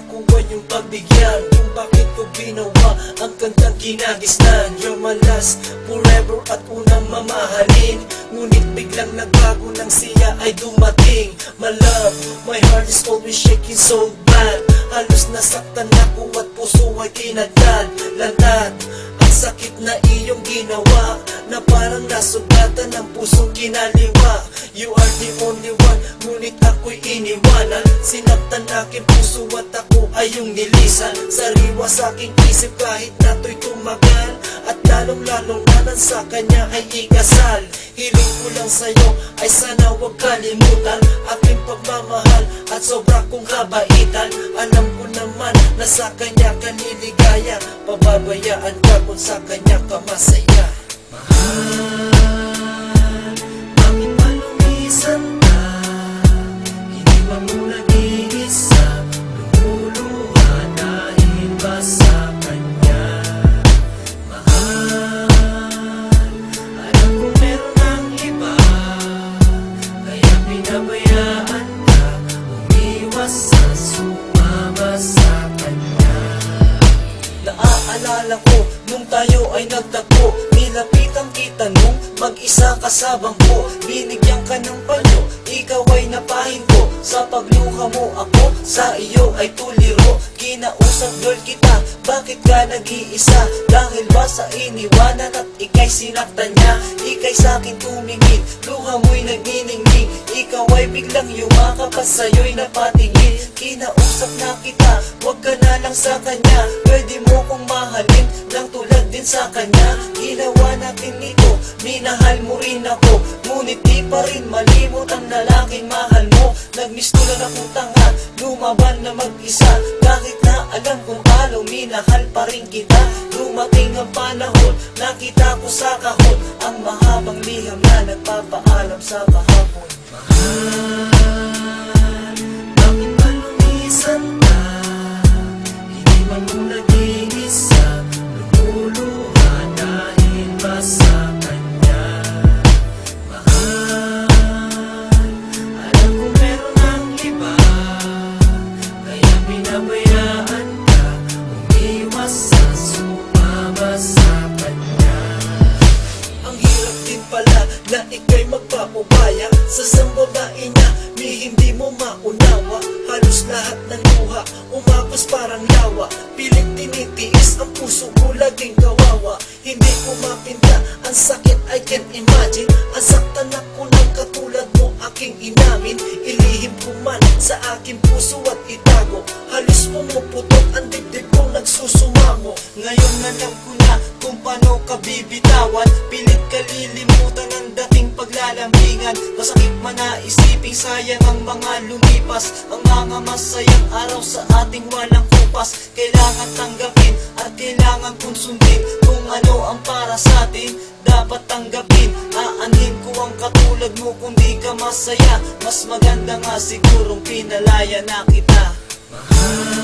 makuha yung pagbigyan kung bakit ko ginawa ang kantang kinagisnan. You're my last, forever at unang mamahalin, ngunit biglang nagbago nang siya ay dumating. My love, my heart is always shaking so bad. Halos nasaktan ako at puso ay tinagtad. Lantad, ang sakit na iyong ginawa, na parang nasugatan ng pusong kinaliwa. You are the only one, ngunit ako'y iniwanan. Sinaktan aking puso at ako ay iyong nilisan. Sariwa sa aking isip kahit na to'y tumagal, at lalong-lalong nanan sa kanya ay ikasal. Hiling ko lang sa'yo ay sana huwag kalimutan aking pagmamahal at sobra kong kabaitan. Alam ko naman na sa kanya ka niligaya, pababayaan ka kung sa kanya ka masaya. Mahal, bakit ba lumisan ka? Hindi ba mo nag-iisa? Lumuluha dahil ba sa kanya? Mahal, alam kong meron ang iba, kaya pinabayaan ka, umiwas sa sumama sa kanya. Naaalala ko nung tayo ay nagtagpo, nilapitan kita nung mag-isa ka sa bangko. Binigyan ka ng panyo, ikaw ay napahinto. Sa pagluha mo ako, sa iyo ay tuliro. Kinausap girl kita, bakit ka nag-iisa? Dahil ba sa iniwanan at ika'y sinaktan niya? Ika'y sa'kin tumingin, luha mo'y nagniningning. Ikaw ay biglang yumakap at sa'yo'y napatingin. Kinausap na kita, huwag ka na lang sa kanya. Pwede mo kong mahalin lang tulad din sa kanya. Ginawa natin ito, minahal mo rin ako, ngunit di pa rin malimot ang lalaking mahal mo. Nagmiss ko lang akong tanga, lumaban na mag-isa, kahit na alam kong talo, minahal pa rin kita. Dumating ang panahon, nakita ko sa kahon ang mahabang liham na nagpapaalam sa kahapon. Mahal, bakit ba lumisan ka? Hindi man mo nag-iisa, lumuluha dahil ba sa kanya? Mahal, alam kong meron ang iba, kaya pinabayaan ka, umiwas sa sumama sa kanya. Ang hirap din pala na ika'y magpapabaya sa sambabae niya, ni hindi mo maunawa. Halos lahat ng luha umagos parang lawa, pilit tinitiis ang puso ko laging kawawa. Hindi ko mapinta, ang sakit I can't imagine. Ang saktan ako ng katulad mo aking inamin. Ilihim ko man sa aking puso at itago, halos pumuputok ang dibdib kong nagsusumamo. Ngayon alam ko na kung paano ka bibitawan, pilit kalilimutan ang dating paglalambingan. Masakit man na isiping sayang ang mga lumipas, ang mga masayang araw sa ating walang kupas. Kailangan tanggapin at kailangan kong sundin kung ano ang para sa atin dapat tanggapin. Aanhin ko ang katulad mo kung di ka masaya, mas maganda nga sigurong pinalaya na kita. Mahal,